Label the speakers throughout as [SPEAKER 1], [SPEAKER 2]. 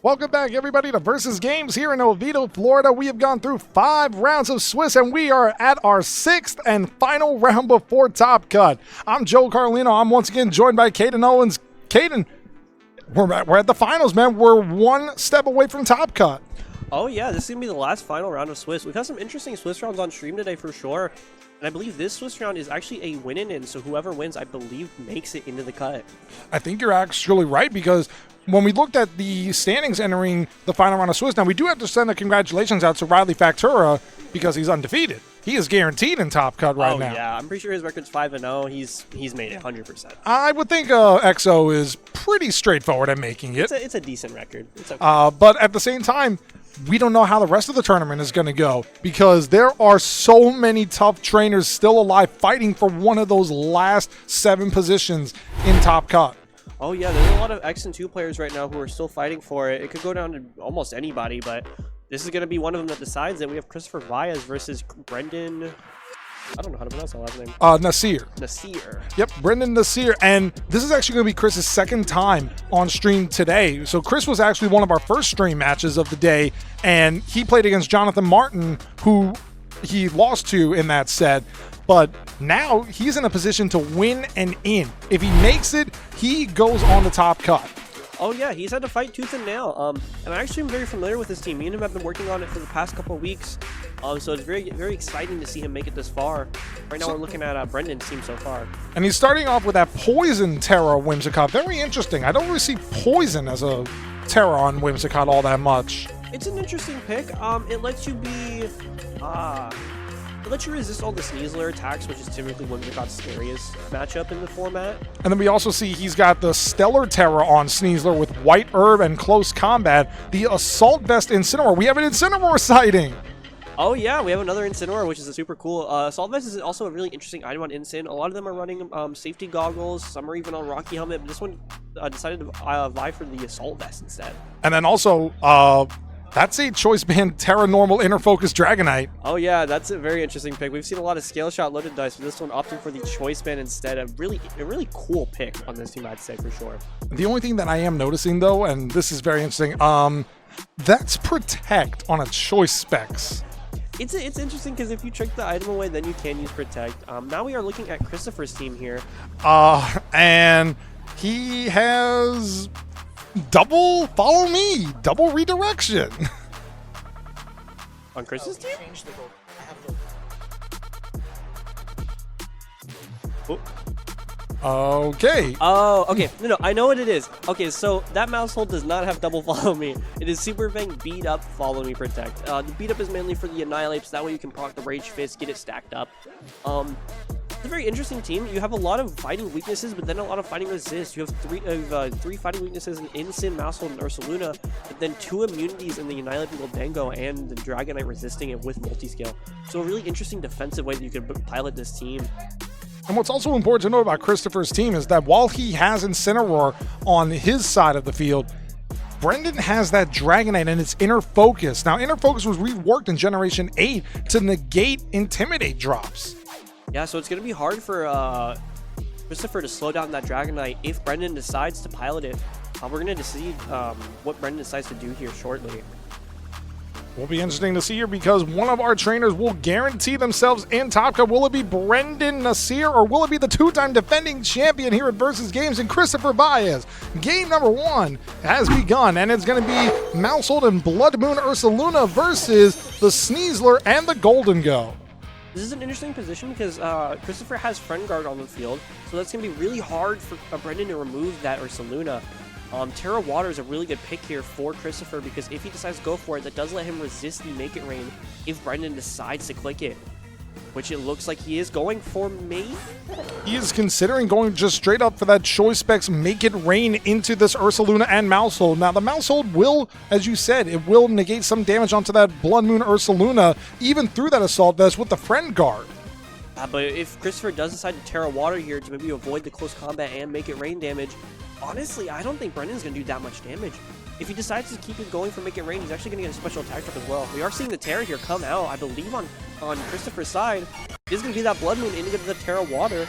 [SPEAKER 1] Welcome back, everybody, to Versus Games here in Oveido, Florida. We have gone through 5 rounds of Swiss, and we are at our 6th and final round before Top Cut. I'm Joe Carlino. I'm once again joined by Caden Owens. Caden, we're at the finals, man. We're one step away from Top Cut.
[SPEAKER 2] Oh yeah, this is going to be the last final round of Swiss. We've had some interesting Swiss rounds on stream today for sure. And I believe this Swiss round is actually a win-in, so whoever wins, I believe, makes it into the cut.
[SPEAKER 1] I think you're actually right, because when we looked at the standings entering the final round of Swiss, now we do have to send a congratulations out to Riley Factura because he's undefeated. He is guaranteed in Top Cut right now.
[SPEAKER 2] Oh yeah, I'm pretty sure his record's 5-0. He's made it 100%.
[SPEAKER 1] I would think EXO is pretty straightforward at making it.
[SPEAKER 2] It's a decent record. It's okay.
[SPEAKER 1] But at the same time, we don't know how the rest of the tournament is going to go because there are so many tough trainers still alive fighting for one of those last 7 positions in Top Cut.
[SPEAKER 2] Oh yeah, there's a lot of X and 2 players right now who are still fighting for it. It could go down to almost anybody, but this is going to be one of them that decides it. We have Christopher Baez versus Brendan. I don't know how to pronounce that last name.
[SPEAKER 1] Nasir.
[SPEAKER 2] Nasir.
[SPEAKER 1] Yep, Brendan Nasir. And this is actually going to be Chris's second time on stream today. So Chris was actually one of our first stream matches of the day, and he played against Jonathan Martin, who he lost to in that set. But now he's in a position to win and in. If he makes it, he goes on the Top Cut.
[SPEAKER 2] Oh yeah, he's had to fight tooth and nail. And I actually am very familiar with his team. Me and him have been working on it for the past couple of weeks. So it's very, very exciting to see him make it this far. Right now we're looking at Brendan's team so far.
[SPEAKER 1] And he's starting off with that Poison Terra Whimsicott. Very interesting. I don't really see Poison as a Terra on Whimsicott all that much.
[SPEAKER 2] It's an interesting pick. It lets you be... It lets you resist all the Sneasler attacks, which is typically Whimsicott's scariest matchup in the format.
[SPEAKER 1] And then we also see he's got the Stellar Terra on Sneasler with White Herb and Close Combat. The Assault Vest Incineroar. We have an Incineroar sighting!
[SPEAKER 2] Oh yeah, we have another Incineroar, which is a super cool. Assault Vest is also a really interesting item on Incin. A lot of them are running safety goggles. Some are even on Rocky Helmet. But this one decided to vie for the Assault Vest instead.
[SPEAKER 1] And then also... that's a Choice Band Terra Normal Inner Focus Dragonite.
[SPEAKER 2] Oh yeah, that's a very interesting pick. We've seen a lot of Scale Shot loaded dice, but this one opting for the Choice Band instead. A really cool pick on this team, I'd say, for sure.
[SPEAKER 1] The only thing that I am noticing, though, and this is very interesting, that's Protect on a Choice Specs.
[SPEAKER 2] It's interesting because if you trick the item away, then you can use Protect. Now we are looking at Christopher's team here.
[SPEAKER 1] And he has... double follow me, double redirection.
[SPEAKER 2] On Chris's team?
[SPEAKER 1] Okay.
[SPEAKER 2] Oh, okay. No, I know what it is. Okay, so that mouse hold does not have double follow me. It is Super Fang beat up, follow me, protect. The beat up is mainly for the Annihilate, so that way you can proc the Rage Fist, get it stacked up. It's a very interesting team. You have a lot of fighting weaknesses, but then a lot of fighting resist. You have three fighting weaknesses in Incin, Mousehold, and Ursaluna, but then 2 immunities in the Annihilate Goldango and the Dragonite resisting it with Multiscale. So a really interesting defensive way that you can pilot this team.
[SPEAKER 1] And what's also important to know about Christopher's team is that while he has Incineroar on his side of the field, Brendan has that Dragonite and its Inner Focus. Now, Inner Focus was reworked in Generation 8 to negate Intimidate drops.
[SPEAKER 2] Yeah, so it's going to be hard for Christopher to slow down that Dragonite if Brendan decides to pilot it. We're going to see what Brendan decides to do here shortly.
[SPEAKER 1] Will be interesting to see here because one of our trainers will guarantee themselves in Top Cut. Will it be Brendan Nasir or will it be the 2-time defending champion here at Versus Games and Christopher Baez? Game number 1 has begun, and it's going to be Mousehold and Blood Moon Ursaluna versus the Sneasler and the Golden Go.
[SPEAKER 2] This is an interesting position because Christopher has Friend Guard on the field, so that's going to be really hard for Brendan to remove that Ursaluna. Terra Water is a really good pick here for Christopher because if he decides to go for it, that does let him resist the Make It Rain if Brendan decides to click it, which it looks like he is going for maybe?
[SPEAKER 1] He is considering going just straight up for that Choice Specs Make It Rain into this Ursaluna and Mousehold. Now, the Mousehold will, as you said, it will negate some damage onto that Blood Moon Ursaluna, even through that Assault Vest with the Friend Guard.
[SPEAKER 2] But if Christopher does decide to Terra Water here to maybe avoid the close combat and Make It Rain damage, honestly, I don't think Brendan's going to do that much damage. If he decides to keep it going for Make It Rain, he's actually going to get a special attack drop as well. We are seeing the Terra here come out, I believe, on Christopher's side. It is going to be that Blood Moon into the Terra Water.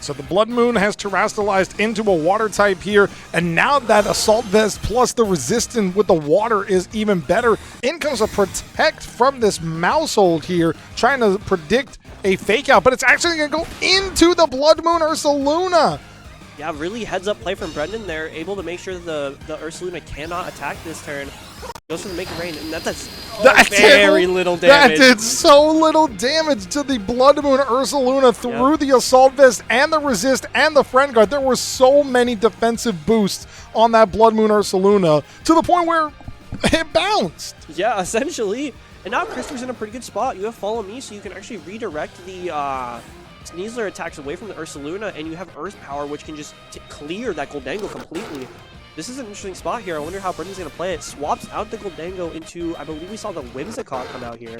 [SPEAKER 1] So the Blood Moon has terrestrialized into a water type here, and now that Assault Vest plus the resistance with the water is even better. In comes a Protect from this Mousehold here, trying to predict a fake out, but it's actually going to go into the Blood Moon Ursaluna.
[SPEAKER 2] Yeah, really heads up play from Brendan there, able to make sure the Ursaluna cannot attack this turn. Goes for the Make It Rain, and that does very little damage.
[SPEAKER 1] That did so little damage to the Blood Moon Ursaluna through the Assault Vest and the Resist and the Friend Guard. There were so many defensive boosts on that Blood Moon Ursaluna to the point where it bounced.
[SPEAKER 2] Yeah, essentially. And now Christopher's in a pretty good spot. You have Follow Me, so you can actually redirect the Sneasler attacks away from the Ursaluna, and you have Earth Power, which can just clear that Goldango completely. This is an interesting spot here. I wonder how Brendan's going to play it. Swaps out the Goldango into, I believe we saw the Whimsicott come out here.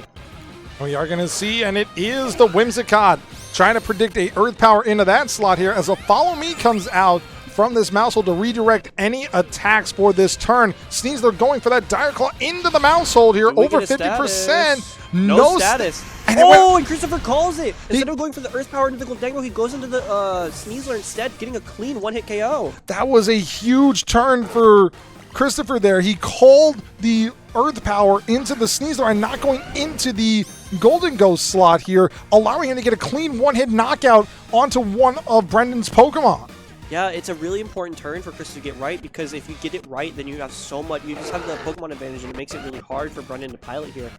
[SPEAKER 1] We are going to see, and it is the Whimsicott trying to predict a Earth Power into that slot here as a Follow Me comes out from this Mousehold to redirect any attacks for this turn. Sneasler going for that Dire Claw into the Mousehold here, over 50%.
[SPEAKER 2] No status. And Christopher calls it. Instead of going for the Earth Power into the Goldango, he goes into the Sneasler instead, getting a clean one-hit KO.
[SPEAKER 1] That was a huge turn for Christopher there. He called the Earth Power into the Sneasler and not going into the Golden Ghost slot here, allowing him to get a clean one-hit knockout onto one of Brendan's Pokemon.
[SPEAKER 2] Yeah, it's a really important turn for Chris to get right, because if you get it right, then you have so much, you just have the Pokemon advantage, and it makes it really hard for Brendan to pilot here.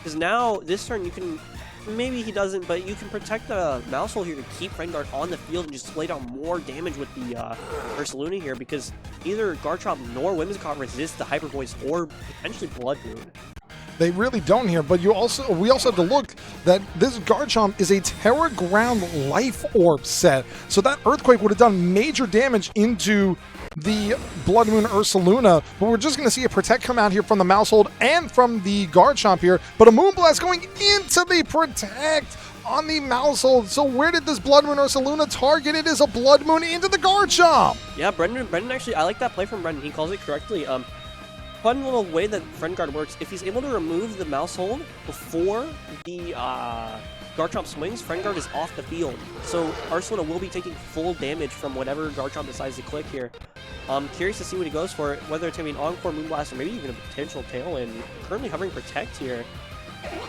[SPEAKER 2] Because now, this turn, you can, maybe he doesn't, but you can protect the Mousehold here to keep Friend Guard on the field and just lay down more damage with the Ursaluna here, because neither Garchomp nor Whimsicott resist the Hyper Voice or potentially Blood Moon.
[SPEAKER 1] They really don't here, but we also have to look that this Garchomp is a Terra Ground Life Orb set. So that Earthquake would have done major damage into the Blood Moon Ursaluna, but we're just going to see a Protect come out here from the Mousehold and from the Garchomp here, but a Moonblast going into the Protect on the Mousehold. So where did this Blood Moon Ursaluna target? It is a Blood Moon into the Garchomp.
[SPEAKER 2] Yeah, Brendan actually, I like that play from Brendan. He calls it correctly. Fun little way that Friend Guard works. If he's able to remove the Mousehold before the Garchomp swings, Friend Guard is off the field. So Ursaluna will be taking full damage from whatever Garchomp decides to click here. I'm curious to see what he goes for, whether it's going to be an Encore, Moonblast, or maybe even a potential Tailwind. Currently hovering Protect here.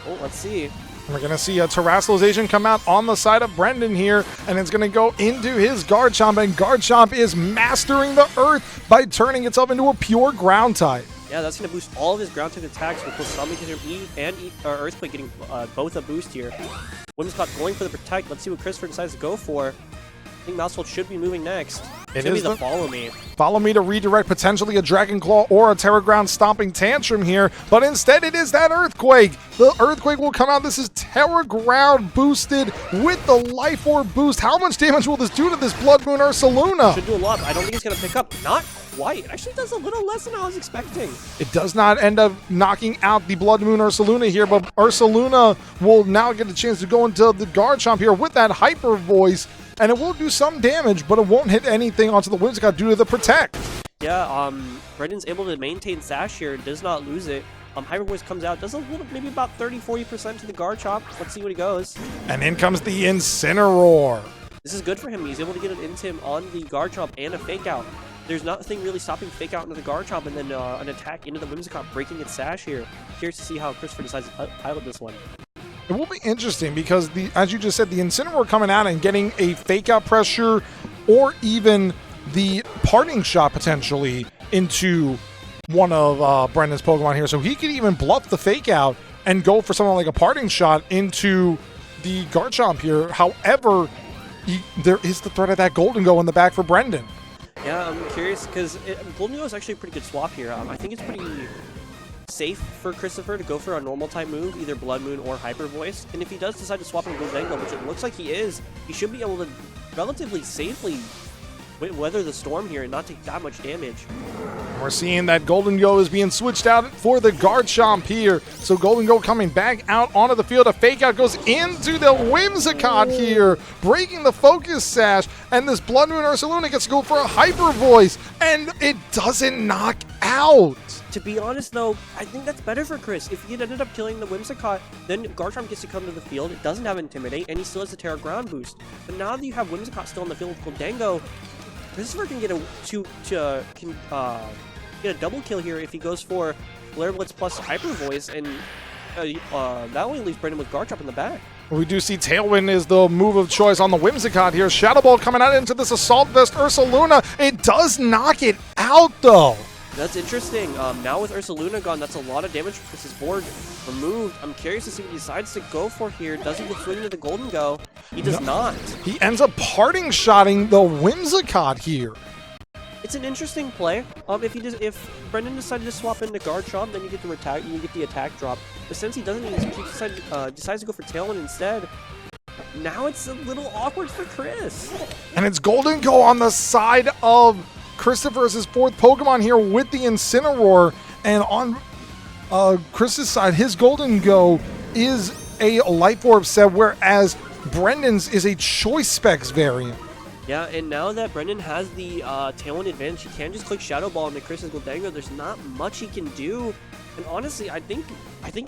[SPEAKER 2] Oh, let's see.
[SPEAKER 1] We're going to see a Terrestrialization come out on the side of Brendan here, and it's going to go into his Garchomp, and Garchomp is mastering the Earth by turning itself into a pure Ground type.
[SPEAKER 2] Yeah, that's going to boost all of his ground type attacks with both Stomach and Earthquake getting both a boost here. Whimsicott going for the Protect. Let's see what Christopher decides to go for. I think Mousehold should be moving next. It's going to be the Follow Me.
[SPEAKER 1] Follow Me to redirect potentially a Dragon Claw or a Terra Ground Stomping Tantrum here, but instead it is that Earthquake. The Earthquake will come out. This is Terra Ground boosted with the Life Orb boost. How much damage will this do to this Blood Moon Ursaluna?
[SPEAKER 2] Should do a lot. I don't think it's going to pick up. Not quite. It actually does a little less than I was expecting.
[SPEAKER 1] It does not end up knocking out the Blood Moon Ursaluna here, but Ursaluna will now get a chance to go into the Garchomp here with that Hyper Voice, and it will do some damage, but it won't hit anything onto the Whimsicott due to the Protect.
[SPEAKER 2] Yeah, Brendan's able to maintain Sash here, does not lose it. Hyper Voice comes out, does a little, maybe about 30-40% to the Garchomp. Let's see what he goes.
[SPEAKER 1] And in comes the Incineroar.
[SPEAKER 2] This is good for him. He's able to get an into him on the Garchomp and a Fake Out. There's nothing really stopping Fake Out into the Garchomp and then an attack into the Whimsicott, breaking its Sash here. Curious to see how Christopher decides to pilot this one.
[SPEAKER 1] It will be interesting because, as you just said, the Incineroar coming out and getting a Fake Out pressure or even the Parting Shot potentially into one of Brendan's Pokemon here. So he could even bluff the Fake Out and go for something like a Parting Shot into the Garchomp here. However, there is the threat of that Goldango in the back for Brendan.
[SPEAKER 2] Yeah, I'm curious because Goldango is actually a pretty good swap here. I think it's pretty safe for Christopher to go for a normal type move, either Blood Moon or Hyper Voice. And if he does decide to swap in Goldango, which it looks like he is, he should be able to relatively safely weather the storm here and not take that much damage.
[SPEAKER 1] We're seeing that Golden Go is being switched out for the Garchomp here. So Golden Go coming back out onto the field. A fake out goes into the Whimsicott here, breaking the focus sash. And this Blood Moon Ursaluna gets to go for a Hyper Voice, and it doesn't knock out.
[SPEAKER 2] To be honest, though, I think that's better for Chris. If he had ended up killing the Whimsicott, then Garchomp gets to come to the field. It doesn't have Intimidate, and he still has the Terra Ground boost. But now that you have Whimsicott still on the field with Goldango, Christopher can get a double kill here if he goes for Flare Blitz plus Hyper Voice, and that only leaves Brendan with Garchomp in the back.
[SPEAKER 1] We do see Tailwind is the move of choice on the Whimsicott here. Shadow Ball coming out into this Assault Vest Ursaluna. It does knock it out, though.
[SPEAKER 2] That's interesting. Now with Ursaluna gone, that's a lot of damage for Chris's board removed. I'm curious to see what he decides to go for here. Does he go swing into the Golden Go? He does not. He
[SPEAKER 1] ends up parting shotting the Whimsicott here.
[SPEAKER 2] It's an interesting play. If Brendan decided to swap into Garchomp, then you get the attack drop. But since he doesn't, he decides to go for Tailwind instead. Now it's a little awkward for Chris.
[SPEAKER 1] And it's Golden Go on the side of Christopher's fourth Pokemon here with the Incineroar. And on Chris's side, his Golden Go is a Life Orb set, whereas Brendan's is a Choice Specs variant.
[SPEAKER 2] Yeah, and now that Brendan has the Tailwind advantage, he can just click Shadow Ball into Chris's Goldango. There's not much he can do. And honestly, I think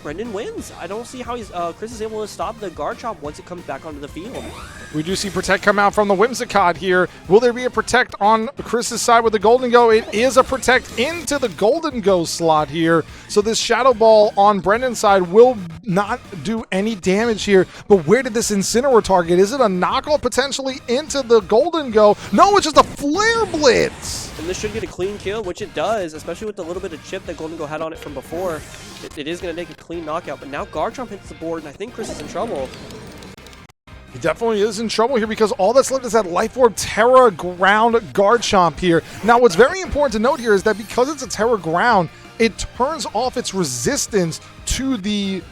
[SPEAKER 2] Brendan wins. I don't see how Chris is able to stop the Garchomp once it comes back onto the field.
[SPEAKER 1] We do see Protect come out from the Whimsicott here. Will there be a Protect on Chris's side with the Golden Go? It is a Protect into the Golden Go slot here. So this Shadow Ball on Brendan's side will not do any damage here. But where did this Incineroar target? Is it a knockoff potentially into the Golden Go? No, it's just a Flare Blitz.
[SPEAKER 2] And this should get a clean kill, which it does, especially with the little bit of chip that Golden Go had on it from before. It is going to take a clean knockout, but now Garchomp hits the board, and I think Chris is in trouble.
[SPEAKER 1] He definitely is in trouble here because all that's left is that Life Orb Terra Ground Garchomp here. Now, what's very important to note here is that because it's a Terra Ground, it turns off its resistance to the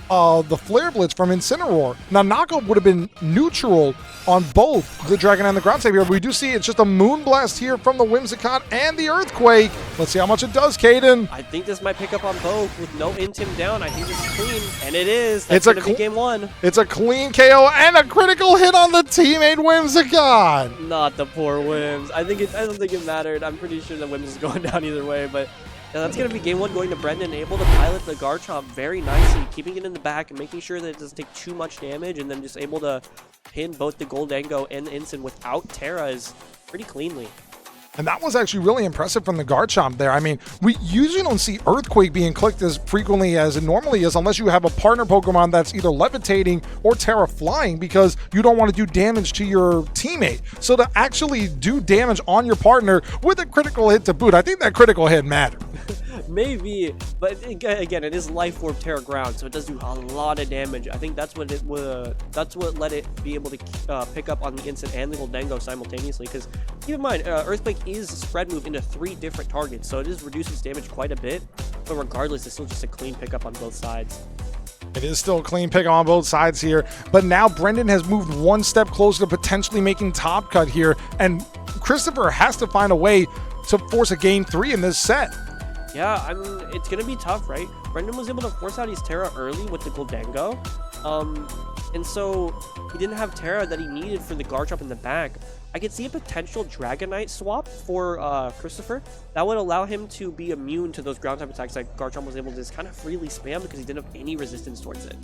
[SPEAKER 1] Flare Blitz from Incineroar. Now, knockout would have been neutral on both the Dragon and the Ground type here, but we do see it's just a Moonblast here from the Whimsicott and the Earthquake. Let's see how much it does, Caden.
[SPEAKER 2] I think this might pick up on both with no Intim down. I think this is clean, and it is. That's going to be game one.
[SPEAKER 1] It's a clean KO and a critical hit on the teammate Whimsicott.
[SPEAKER 2] Not the poor Whims. I don't think it mattered. I'm pretty sure the Whims is going down either way, but now that's going to be game one going to Brendan, able to pilot the Garchomp very nicely, keeping it in the back and making sure that it doesn't take too much damage, and then just able to pin both the Goldango and the Incin without Terras pretty cleanly.
[SPEAKER 1] And that was actually really impressive from the Garchomp there. I mean, we usually don't see Earthquake being clicked as frequently as it normally is unless you have a partner Pokemon that's either levitating or Terra Flying, because you don't want to do damage to your teammate. So to actually do damage on your partner with a critical hit to boot, I think that critical hit mattered.
[SPEAKER 2] Maybe, but again, it is Life Orb Terra Ground, so it does do a lot of damage. I think that's what let it be able to pick up on the Incin and the Goldango simultaneously. Because keep in mind, Earthquake is a spread move into 3 different targets, so it is reduces damage quite a bit. But regardless, it's still just a clean pickup on both sides.
[SPEAKER 1] It is still a clean pick on both sides here, but now Brendan has moved one step closer to potentially making top cut here, and Christopher has to find a way to force a game 3 in this set.
[SPEAKER 2] Yeah, I mean, it's going to be tough, right? Brendan was able to force out his Terra early with the Goldango. And so he didn't have Terra that he needed for the Garchomp in the back. I could see a potential Dragonite swap for Christopher. That would allow him to be immune to those ground type attacks that Garchomp was able to just kind of freely spam because he didn't have any resistance towards it.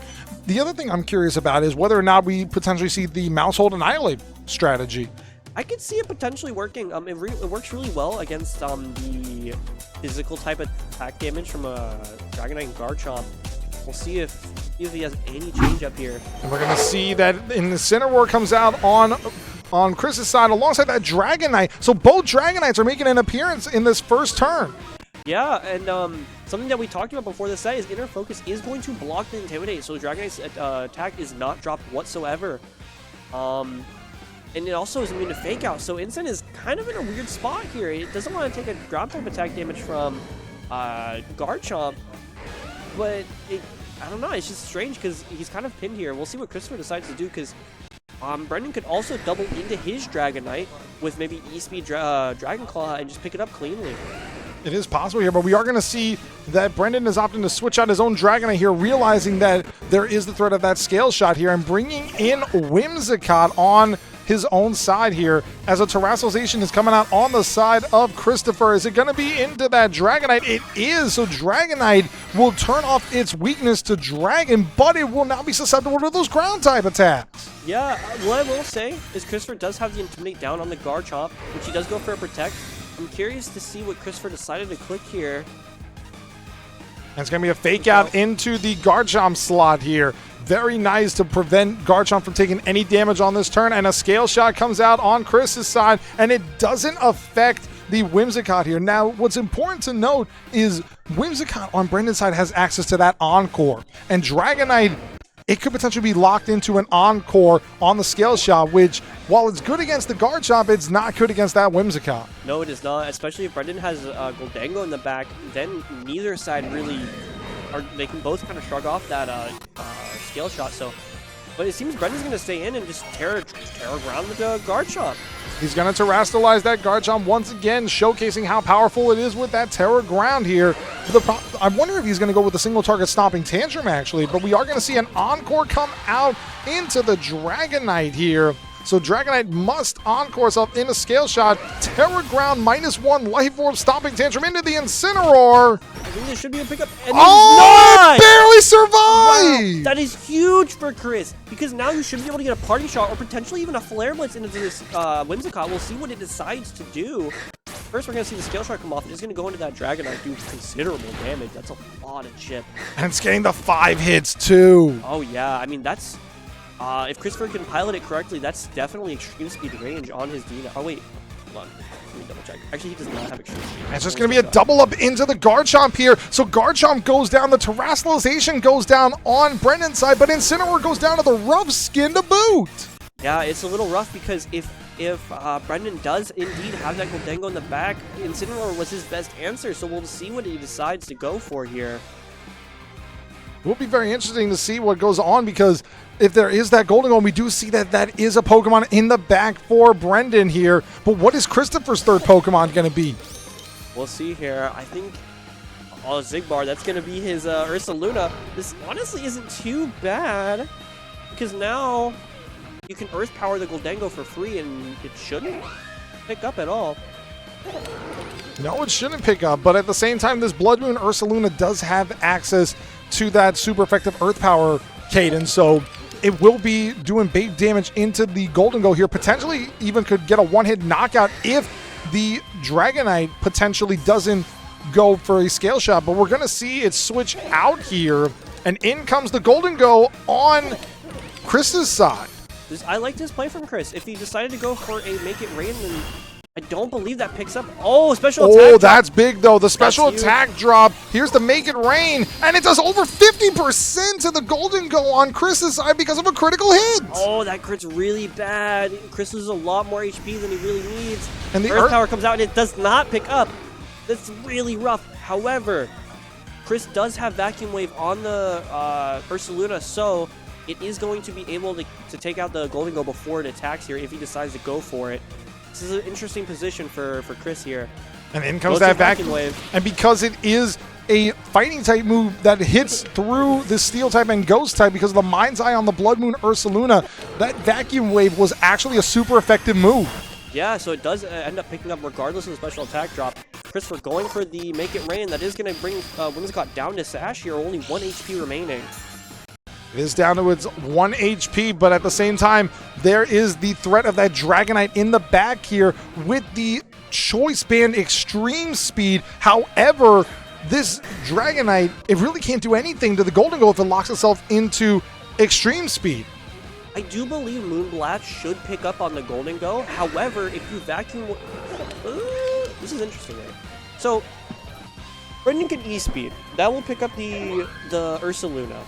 [SPEAKER 2] The
[SPEAKER 1] other thing I'm curious about is whether or not we potentially see the Mouse Hold Annihilate strategy.
[SPEAKER 2] I could see it potentially working. It works really well against the physical type attack damage from a Dragonite and Garchomp. We'll see if he has any change up here.
[SPEAKER 1] And we're going to see that in the Incineroar comes out on Chris's side alongside that Dragonite. So both Dragonites are making an appearance in this first turn.
[SPEAKER 2] Yeah, and something that we talked about before the set is Inner Focus is going to block the Intimidate, so Dragonite's attack is not dropped whatsoever. And it also is immune to Fake Out, so Incin is kind of in a weird spot here. It doesn't want to take a ground type attack damage from Garchomp, but I don't know, it's just strange because he's kind of pinned here. We'll see what Christopher decides to do, because Brendan could also double into his Dragonite with maybe E-Speed Dragon Claw and just pick it up cleanly.
[SPEAKER 1] It is possible here, but we are going to see that Brendan is opting to switch out his own Dragonite here, realizing that there is the threat of that scale shot here, and bringing in Whimsicott on his own side here as a Terrassalization is coming out on the side of Christopher. Is it going to be into that Dragonite? It is. So Dragonite will turn off its weakness to Dragon, but it will now be susceptible to those ground type attacks.
[SPEAKER 2] Yeah, what I will say is Christopher does have the Intimidate down on the Garchomp, which he does go for a Protect. I'm curious to see what Christopher decided to click here.
[SPEAKER 1] And it's going to be a fake out into the Garchomp slot here. Very nice to prevent Garchomp from taking any damage on this turn. And a Scale Shot comes out on Chris's side, and it doesn't affect the Whimsicott here. Now, what's important to note is Whimsicott on Brendan's side has access to that Encore. And Dragonite, it could potentially be locked into an Encore on the Scale Shot, which, while it's good against the Garchomp, it's not good against that Whimsicott.
[SPEAKER 2] No, it is not, especially if Brendan has Goldango in the back. Then neither side really, they can both kind of shrug off that Scale Shot. So, but it seems Brendan's going to stay in and just tear around the Garchomp.
[SPEAKER 1] He's going to Terrastalize that Garchomp once again, showcasing how powerful it is with that Terra Ground here. I wonder if he's going to go with a single target Stomping Tantrum, actually, but we are going to see an Encore come out into the Dragonite here. So Dragonite must Encore itself in a Scale Shot. Terra Ground -1 Life Orb Stomping Tantrum into the Incineroar.
[SPEAKER 2] I think there should be a pickup. And
[SPEAKER 1] it barely survived!
[SPEAKER 2] Wow, that is huge for Chris, because now you should be able to get a Party Shot or potentially even a Flare Blitz into this Whimsicott. We'll see what it decides to do. First, we're going to see the Scale Shot come off. It's going to go into that Dragonite, do considerable damage. That's a lot of chip.
[SPEAKER 1] And it's getting the 5 hits, too.
[SPEAKER 2] Oh, yeah. I mean, that's... if Christopher can pilot it correctly, that's definitely extreme speed range on his Dina. Oh, wait. Hold on. Let me double check. Actually, he does not have extreme speed.
[SPEAKER 1] It's just going to be a double up into the Garchomp here. So Garchomp goes down. The Terrassalization goes down on Brendan's side, but Incineroar goes down to the rough skin to boot.
[SPEAKER 2] Yeah, it's a little rough because if Brendan does indeed have that Goldango in the back, Incineroar was his best answer. So we'll see what he decides to go for here.
[SPEAKER 1] It will be very interesting to see what goes on, because if there is that Golden Goal, we do see that that is a Pokemon in the back for Brendan here. But what is Christopher's third Pokemon going to be?
[SPEAKER 2] We'll see here. I think Zigbar, that's going to be his Ursaluna. This honestly isn't too bad, because now you can Earth Power the Goldango for free, and it shouldn't pick up at all.
[SPEAKER 1] No, it shouldn't pick up, but at the same time, this Blood Moon Ursaluna does have access to that super effective Earth Power cadence, so it will be doing big damage into the Goldango here. Potentially even could get a one-hit knockout if the Dragonite potentially doesn't go for a Scale Shot, but we're going to see it switch out here, and in comes the Goldango on Chris's side.
[SPEAKER 2] I like this play from Chris. If he decided to go for a Make It Rain, then I don't believe that picks up. Oh, special attack drop.
[SPEAKER 1] That's big, though. The special attack drop. Here's the Make It Rain, and it does over 50% to the Goldango on Chris's side because of a critical hit.
[SPEAKER 2] Oh, that crit's really bad. Chris loses a lot more HP than he really needs.
[SPEAKER 1] And the
[SPEAKER 2] Earth Power comes out, and it does not pick up. That's really rough. However, Chris does have Vacuum Wave on the Ursaluna, so it is going to be able to take out the Goldango before it attacks here if he decides to go for it. This is an interesting position for Chris here.
[SPEAKER 1] And in comes that Vacuum Wave. And because it is a fighting type move that hits through the Steel type and Ghost type because of the Mind's Eye on the Blood Moon Ursaluna, that Vacuum Wave was actually a super effective move.
[SPEAKER 2] Yeah, so it does end up picking up regardless of the special attack drop. Christopher going for the Make It Rain. That is going to bring Whimsicott down to Sash here, only 1 HP remaining.
[SPEAKER 1] It is down to its 1 HP, but at the same time, there is the threat of that Dragonite in the back here with the Choice Band Extreme Speed. However, this Dragonite, it really can't do anything to the Goldango if it locks itself into Extreme Speed.
[SPEAKER 2] I do believe Moonblast should pick up on the Goldango. However, if you vacuum... this is interesting, right? So, Brendan can E-Speed. That will pick up the Ursaluna.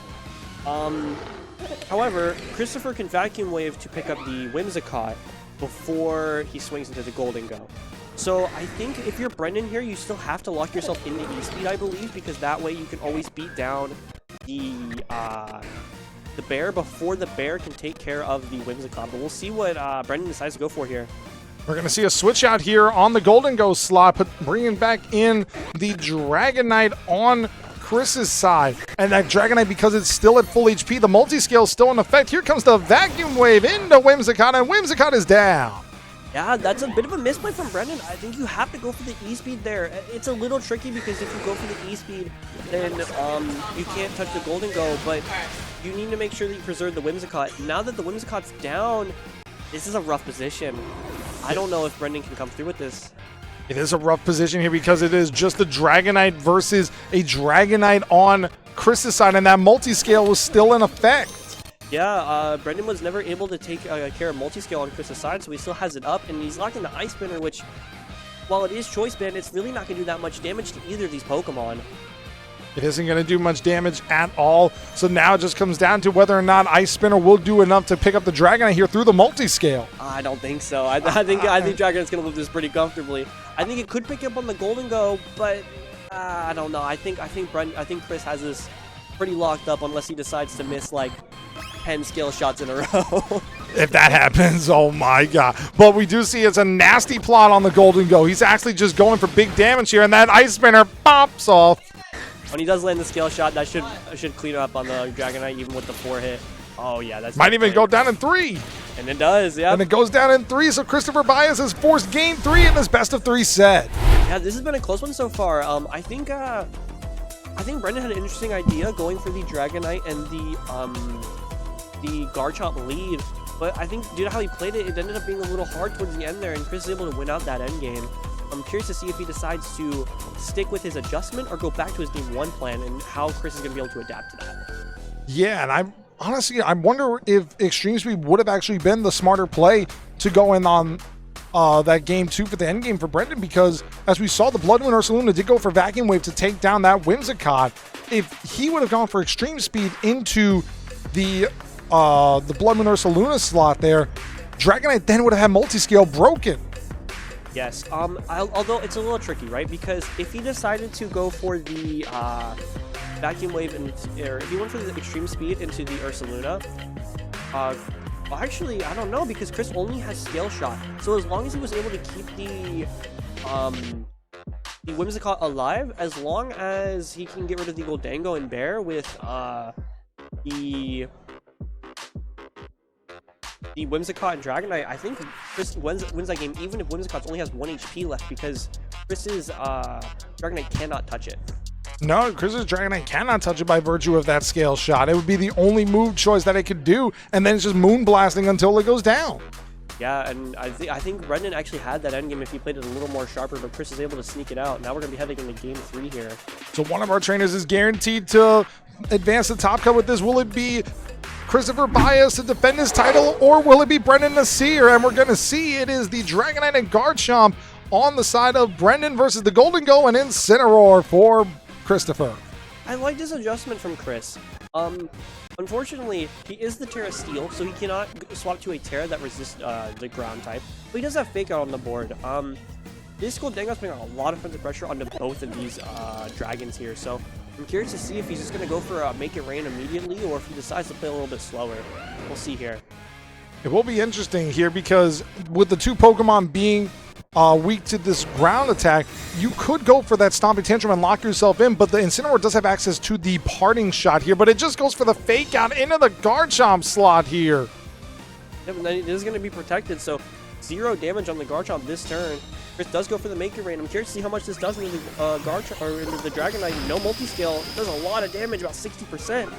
[SPEAKER 2] However, Christopher can Vacuum Wave to pick up the Whimsicott before he swings into the Goldango. So I think if you're Brendan here, you still have to lock yourself into E-Speed, I believe, because that way you can always beat down the bear before the bear can take care of the Whimsicott. But we'll see what Brendan decides to go for here.
[SPEAKER 1] We're going to see a switch out here on the Golden Ghost slot, bringing back in the Dragon Knight on Chris's side. And that Dragon Knight, because it's still at full HP, the multi-scale is still in effect. Here comes the Vacuum Wave into Whimsicott, and Whimsicott is down.
[SPEAKER 2] Yeah, that's a bit of a misplay from Brendan. I think you have to go for the E-Speed there. It's a little tricky because if you go for the E-Speed, then you can't touch the Golden Go, but you need to make sure that you preserve the Whimsicott. Now that the Whimsicott's down, this is a rough position. I don't know if Brendan can come through with this.
[SPEAKER 1] It is a rough position here because it is just the Dragon Knight versus a Dragon Knight on Chris's side, and that multi-scale was still in effect.
[SPEAKER 2] Yeah, Brendan was never able to take care of multi-scale on Chris's side, so he still has it up, and he's locked into Ice Spinner, which, while it is Choice Band, it's really not going to do that much damage to either of these Pokemon.
[SPEAKER 1] It isn't going to do much damage at all, so now it just comes down to whether or not Ice Spinner will do enough to pick up the Dragonite here through the multi-scale.
[SPEAKER 2] I don't think so. I think Dragonite's going to move this pretty comfortably. I think it could pick up on the Golden Go, but I don't know. I think Chris has this pretty locked up unless he decides to miss like 10 skill shots in a row.
[SPEAKER 1] If that happens, oh my god. But we do see it's a nasty plot on the Golden Go. He's actually just going for big damage here, and that Ice Spinner pops off.
[SPEAKER 2] When he does land the scale shot, that should clean up on the Dragonite, even with the 4 hit. Oh yeah, that's
[SPEAKER 1] might even go down in 3.
[SPEAKER 2] And it does, yeah.
[SPEAKER 1] And it goes down in 3, so Christopher Baez has forced game 3 in this best of 3 set.
[SPEAKER 2] Yeah, this has been a close one so far. I think Brendan had an interesting idea going for the Dragonite and the Garchomp lead, but I think due to how he played it, it ended up being a little hard towards the end there, and Chris is able to win out that end game. I'm curious to see if he decides to stick with his adjustment or go back to his game 1 plan and how Chris is going to be able to adapt to that.
[SPEAKER 1] Yeah, and I wonder if Extreme Speed would have actually been the smarter play to go in on that game 2 for the end game for Brendan, because as we saw, the Blood Moon Ursaluna did go for Vacuum Wave to take down that Whimsicott. If he would have gone for Extreme Speed into the Blood Moon Ursaluna slot there, Dragonite then would have had multi-scale broken.
[SPEAKER 2] Yes, although it's a little tricky, right? Because if he decided to go for the Vacuum Wave, or if he went for the Extreme Speed into the Ursaluna, well, actually, I don't know, because Chris only has Scale Shot. So as long as he was able to keep the Whimsicott alive, as long as he can get rid of the Goldango and Bear with the Whimsicott and Dragonite, I think Chris wins that game, even if Whimsicott only has 1 HP left, because Chris's Dragonite cannot touch it.
[SPEAKER 1] No, Chris's Dragonite cannot touch it by virtue of that Scale Shot. It would be the only move choice that it could do, and then it's just Moon Blasting until it goes down. Yeah,
[SPEAKER 2] and I think Brendan actually had that endgame if he played it a little more sharper, but Chris is able to sneak it out. Now we're going to be heading into game 3 here.
[SPEAKER 1] So one of our trainers is guaranteed to advance the top cut with this. Will it be Christopher Baez to defend his title, or will it be Brendan Nasir? And we're going to see it is the Dragonite and Garchomp on the side of Brendan versus the Golden Go and Incineroar for Christopher.
[SPEAKER 2] I like this adjustment from Chris. Unfortunately, he is the Terra Steel, so he cannot swap to a Terra that resists the ground type. But he does have Fake Out on the board. This Goldango is putting a lot of defensive pressure onto both of these dragons here, so I'm curious to see if he's just going to go for Make It Rain immediately, or if he decides to play a little bit slower. We'll see here.
[SPEAKER 1] It will be interesting here, because with the 2 Pokemon being weak to this ground attack, you could go for that Stomping Tantrum and lock yourself in, but the Incineroar does have access to the Parting Shot here, but it just goes for the Fake Out into the Garchomp slot here.
[SPEAKER 2] Yeah, but then it is going to be protected, so 0 damage on the Garchomp this turn. Chris does go for the Make It Rain. I'm curious to see how much this does into the Garchomp, or into the Dragonite. No multi-scale. It does a lot of damage, about 60%.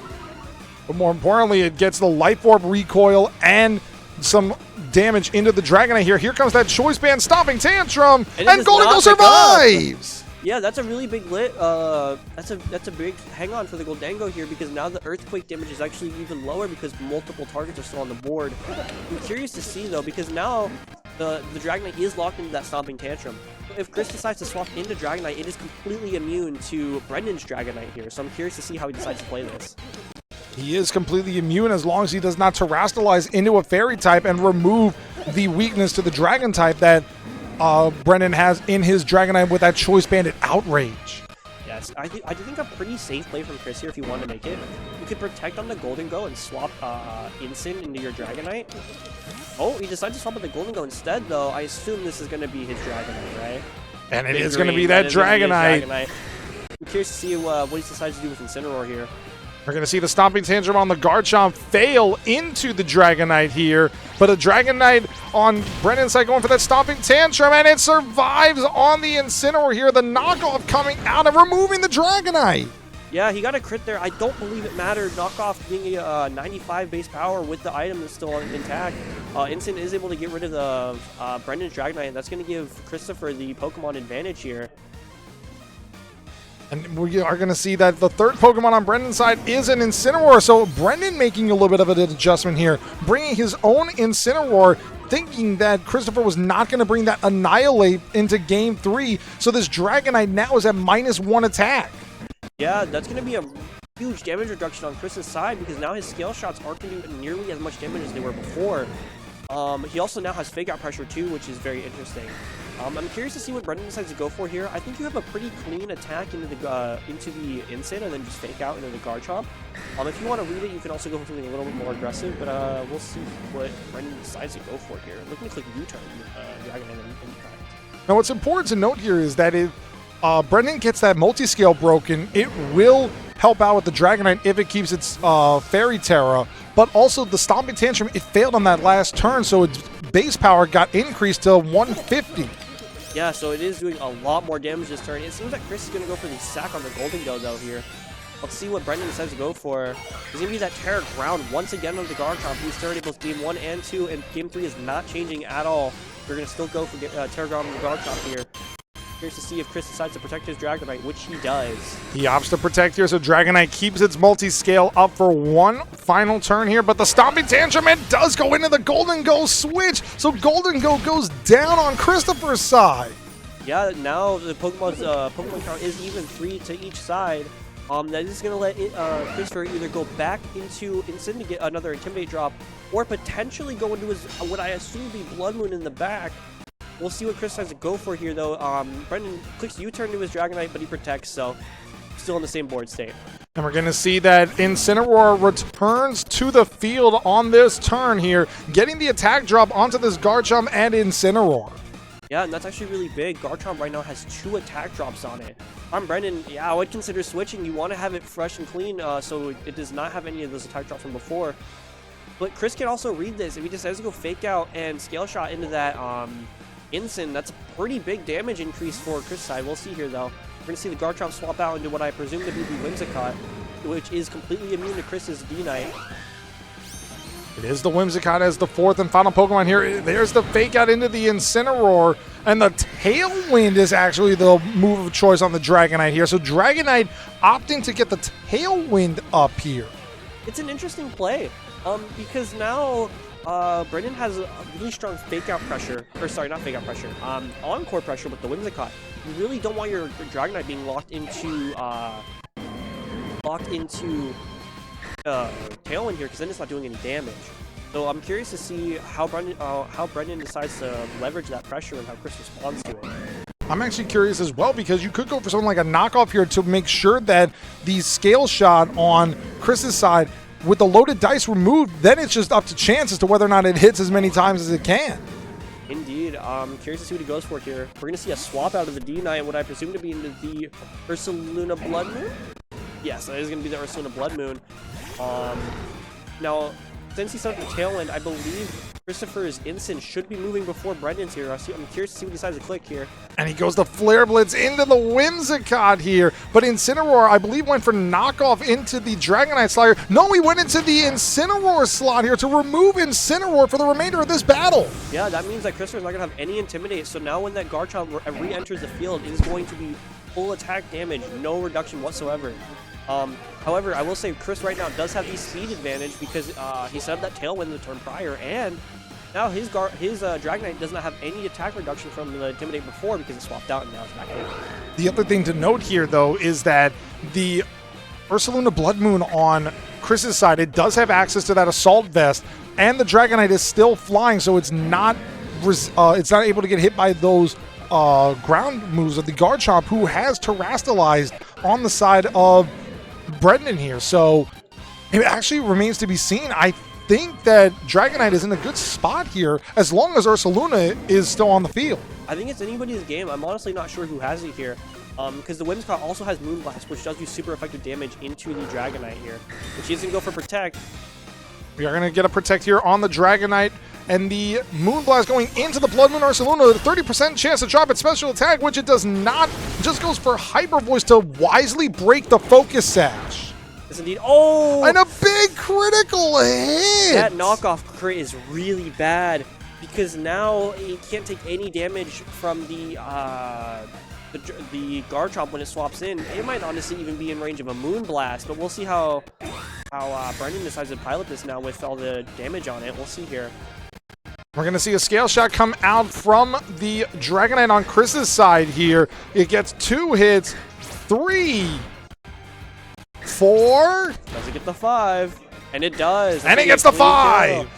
[SPEAKER 1] But more importantly, it gets the Life Orb recoil and some damage into the Dragonite here. Here comes that Choice Band Stomping Tantrum, and Golden Go survives!
[SPEAKER 2] Yeah, that's a really big that's a big hang on for the Goldango here, because now the Earthquake damage is actually even lower because multiple targets are still on the board. I'm curious to see though, because now the Dragonite is locked into that Stomping Tantrum. If Chris decides to swap into Dragonite, it is completely immune to Brendan's Dragonite here, so I'm curious to see how he decides to play this.
[SPEAKER 1] He is completely immune as long as he does not Terrastalize into a Fairy type and remove the weakness to the Dragon type that Brendan has in his Dragonite with that Choice Banded Outrage.
[SPEAKER 2] Yeah, Yes, I do think a pretty safe play from Chris here if you want to make it. You could protect on the Golden Go and swap Instant into your Dragonite. Oh, he decided to swap with the Golden Go instead, though. I assume this is going to be his Dragonite, right?
[SPEAKER 1] And it is going to be that Dragonite.
[SPEAKER 2] I'm curious to see what he decides to do with Incineroar here.
[SPEAKER 1] We're going to see the Stomping Tantrum on the Garchomp fail into the Dragonite here. But a Dragonite on Brennan's side going for that Stomping Tantrum, and it survives on the Incineroar here. The knockoff coming out and removing the Dragonite.
[SPEAKER 2] Yeah, he got a crit there. I don't believe it mattered. Knockoff being a 95 base power with the item that's still intact. Instant is able to get rid of the Brendan's Dragonite. That's going to give Christopher the Pokemon advantage here.
[SPEAKER 1] And we are going to see that the third Pokemon on Brendan's side is an Incineroar. So Brendan making a little bit of an adjustment here, bringing his own Incineroar, thinking that Christopher was not going to bring that Annihilate into Game 3. So this Dragonite now is at -1 attack.
[SPEAKER 2] Yeah, that's going to be a huge damage reduction on Chris's side because now his Scale Shots aren't going to do nearly as much damage as they were before. He also now has Fake Out Pressure too, which is very interesting. I'm curious to see what Brendan decides to go for here. I think you have a pretty clean attack into the Instant and then just Fake Out into the Garchomp. If you want to read it, you can also go for something a little bit more aggressive, but we'll see what Brendan decides to go for here. Looking to click U-turn, Dragon and Impact.
[SPEAKER 1] Now what's important to note here is that if Brendan gets that multi-scale broken, it will help out with the Dragonite if it keeps its Fairy Terra, but also the Stomping Tantrum, it failed on that last turn, so its base power got increased to 150.
[SPEAKER 2] Yeah, so it is doing a lot more damage this turn. It seems like Chris is going to go for the sack on the Golden Go, though, here. Let's see what Brendan decides to go for. He's going to use that Terra Ground once again on the Garchomp. He's started both Game 1 and 2, and Game 3 is not changing at all. We're going to still go for Terra Ground on the Garchomp here. Curious to see if Chris decides to protect his Dragonite, which he does.
[SPEAKER 1] He opts to protect here, so Dragonite keeps its multi-scale up for one final turn here, but the Stomping Tantrum, it does go into the Golden Go switch, so Golden Go goes down on Christopher's side.
[SPEAKER 2] Yeah, now the Pokemon count is even 3 to each side. That is going to let Christopher either go back into Instant to get another Intimidate drop, or potentially go into his, what I assume would be Blood Moon in the back. We'll see what Chris has to go for here, though. Brendan clicks U-turn to his Dragonite, but he protects, so still in the same board state.
[SPEAKER 1] And we're going to see that Incineroar returns to the field on this turn here, getting the attack drop onto this Garchomp and Incineroar.
[SPEAKER 2] Yeah, and that's actually really big. Garchomp right now has 2 attack drops on it. Brendan, yeah, I would consider switching. You want to have it fresh and clean, so it does not have any of those attack drops from before. But Chris can also read this. If he decides to go Fake Out and Scale Shot into that Instant, that's a pretty big damage increase for Chris' side. We'll see here, though. We're going to see the Garchomp swap out into what I presume to be the Whimsicott, which is completely immune to Chris's D-Knight.
[SPEAKER 1] It is the Whimsicott as the fourth and final Pokemon here. There's the Fake Out into the Incineroar, and the Tailwind is actually the move of choice on the Dragonite here. So Dragonite opting to get the Tailwind up here.
[SPEAKER 2] It's an interesting play, because now Brendan has a really strong Fake Out pressure, or sorry, not Fake Out pressure, Encore pressure with the Whimsicott. You really don't want your Dragonite being locked into Tailwind here, because then it's not doing any damage. So I'm curious to see how Brendan decides to leverage that pressure and how Chris responds to it.
[SPEAKER 1] I'm actually curious as well, because you could go for something like a knockoff here to make sure that the Scale Shot on Chris's side, with the loaded dice removed, then it's just up to chance as to whether or not it hits as many times as it can.
[SPEAKER 2] Indeed. I'm curious to see what he goes for here. We're going to see a swap out of the D-Knight, what I presume to be into the Ursaluna Blood Moon? Yes, that is going to be the Ursaluna Blood Moon. Now, since he started the Tailwind, I believe Christopher's Instant should be moving before Brendan's here. I'm curious to see what he decides to click here.
[SPEAKER 1] And he goes to Flare Blitz into the Whimsicott here. But Incineroar, I believe, went for knockoff into the Dragonite slot here. No, he went into the Incineroar slot here to remove Incineroar for the remainder of this battle.
[SPEAKER 2] Yeah, that means that Christopher's not going to have any Intimidate. So now when that Garchomp re-enters the field, it is going to be full attack damage, no reduction whatsoever. However, I will say Chris right now does have the speed advantage because he set up that Tailwind the turn prior, and now his Dragonite does not have any attack reduction from the Intimidate before because it swapped out and now it's back in.
[SPEAKER 1] The other thing to note here, though, is that the Ursaluna Blood Moon on Chris's side, it does have access to that Assault Vest, and the Dragonite is still flying, so it's not able to get hit by those ground moves of the Garchomp, who has terastallized on the side of Brendan here. So it actually remains to be seen. I think that Dragonite is in a good spot here as long as Ursaluna is still on the field.
[SPEAKER 2] I think it's anybody's game. I'm honestly not sure who has it here. Because the Whimsicott also has Moonblast, which does do super effective damage into the Dragonite here. But she doesn't go for Protect.
[SPEAKER 1] We are going to get a Protect here on the Dragonite, and the Moonblast going into the Blood Moon Ursaluna with a 30% chance to drop its special attack, which it does not. It just goes for Hyper Voice to wisely break the Focus Sash.
[SPEAKER 2] Yes, indeed. Oh!
[SPEAKER 1] And a big critical hit!
[SPEAKER 2] That knockoff crit is really bad, because now it can't take any damage from the Garchomp when it swaps in. It might honestly even be in range of a Moonblast, but we'll see how Brendan decides to pilot this now with all the damage on it. We'll see here.
[SPEAKER 1] We're going to see a Scale Shot come out from the Dragonite on Chris's side here. It gets 2 hits, 3, 4.
[SPEAKER 2] Does it get the 5? And it does.
[SPEAKER 1] And it gets the 5!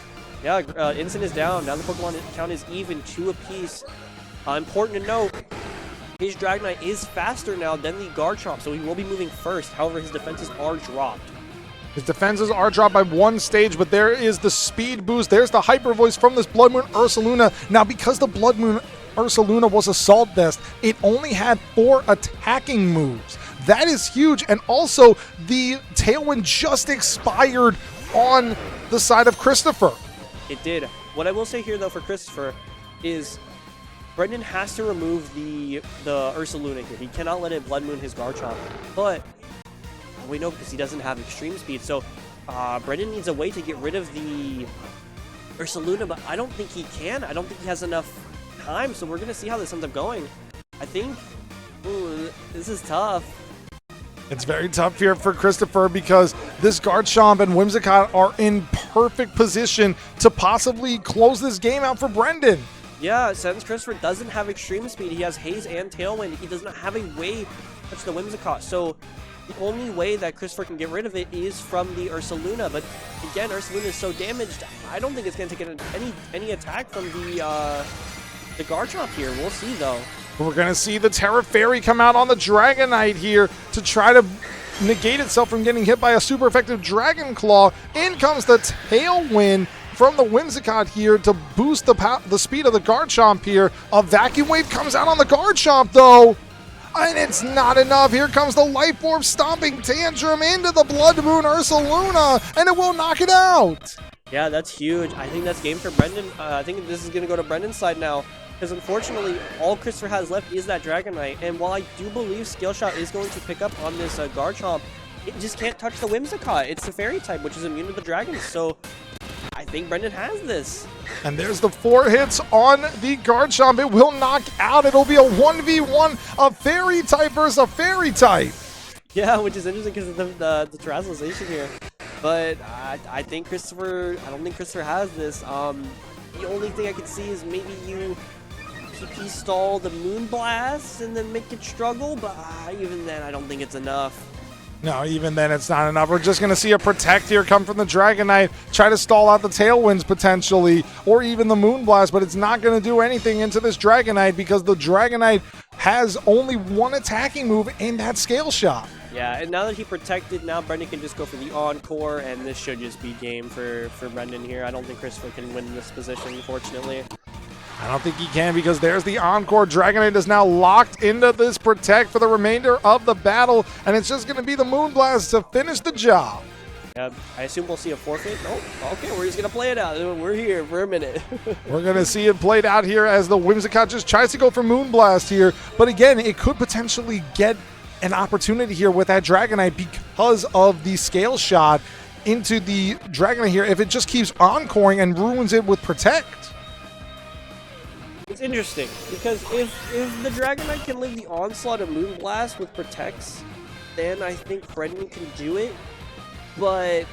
[SPEAKER 2] Yeah, Instant is down. Now the Pokemon count is even, 2 apiece. Important to note, his Dragonite is faster now than the Garchomp, so he will be moving first. However, his defenses are dropped.
[SPEAKER 1] His defenses are dropped by 1 stage, but there is the speed boost. There's the Hyper Voice from this Blood Moon Ursaluna. Now, because the Blood Moon Ursaluna was Assault Vest, it only had 4 attacking moves. That is huge, and also the Tailwind just expired on the side of Christopher.
[SPEAKER 2] It did. What I will say here, though, for Christopher is Brendan has to remove the Ursaluna here. He cannot let it Blood Moon his Garchomp, but we know because he doesn't have extreme speed. So Brendan needs a way to get rid of the Ursaluna, but I don't think he can. I don't think he has enough time, so we're going to see how this ends up going. I think, this is tough.
[SPEAKER 1] It's very tough here for Christopher because this Garchomp and Whimsicott are in perfect position to possibly close this game out for Brendan.
[SPEAKER 2] Yeah, since Christopher doesn't have extreme speed, he has Haze and Tailwind. He does not have a way to touch the Whimsicott, so the only way that Christopher can get rid of it is from the Ursaluna, but again, Ursaluna is so damaged, I don't think it's going to take any attack from the Garchomp here. We'll see, though.
[SPEAKER 1] We're going to see the Terra Fairy come out on the Dragonite here to try to negate itself from getting hit by a super effective Dragon Claw. In comes the Tailwind from the Whimsicott here to boost the speed of the Garchomp here. A Vacuum Wave comes out on the Garchomp, though. And it's not enough. Here comes the Life Orb Stomping Tantrum into the Blood Moon Ursaluna, and it will knock it out.
[SPEAKER 2] Yeah, that's huge. I think that's game for Brendan. I think this is going to go to Brendan's side now, because unfortunately, all Christopher has left is that Dragonite. And while I do believe Scale Shot is going to pick up on this Garchomp, it just can't touch the Whimsicott. It's the Fairy type, which is immune to the Dragons. So I think Brendan has this.
[SPEAKER 1] And there's the 4 hits on the Garchomp. It will knock out. It'll be a 1v1, a Fairy type versus a Fairy type.
[SPEAKER 2] Yeah, which is interesting because of the Terrazzalization here. But I think Christopher, I don't think Christopher has this. The only thing I could see is maybe you PP stall the Moonblast and then make it struggle, but even then I don't think it's enough.
[SPEAKER 1] No, even then it's not enough. We're just going to see a Protect here come from the Dragonite, try to stall out the Tailwinds potentially, or even the Moonblast, but it's not going to do anything into this Dragonite because the Dragonite has only 1 attacking move in that Scale Shot.
[SPEAKER 2] Yeah, and now that he protected, now Brendan can just go for the Encore, and this should just be game for Brendan here. I don't think Christopher can win this position, unfortunately.
[SPEAKER 1] I don't think he can because there's the Encore. Dragonite is now locked into this Protect for the remainder of the battle, and it's just going to be the Moonblast to finish the job.
[SPEAKER 2] Yeah, I assume we'll see a forfeit. Oh, okay, we're just going to play it out. We're here for a minute.
[SPEAKER 1] We're going to see it played out here as the Whimsicott just tries to go for Moonblast here, but again, it could potentially get an opportunity here with that Dragonite because of the Scale Shot into the Dragonite here if it just keeps encoring and ruins it with Protect.
[SPEAKER 2] It's interesting, because if the Dragonite can live the onslaught of Moonblast with Protects, then I think Brendan can do it. But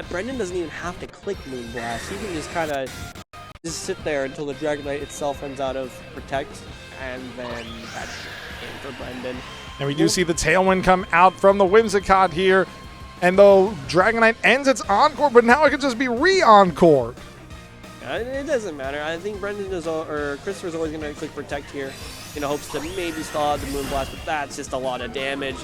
[SPEAKER 2] Brendan doesn't even have to click Moonblast. He can just kind of just sit there until the Dragonite itself runs out of Protect, and then that's game for Brendan.
[SPEAKER 1] And we do see the Tailwind come out from the Whimsicott here, and the Dragonite ends its Encore, but now it can just be re-Encored.
[SPEAKER 2] It doesn't matter. I think Brendan is, or Christopher's always going to click Protect here. in hopes to maybe stall out the Moonblast, but that's just a lot of damage.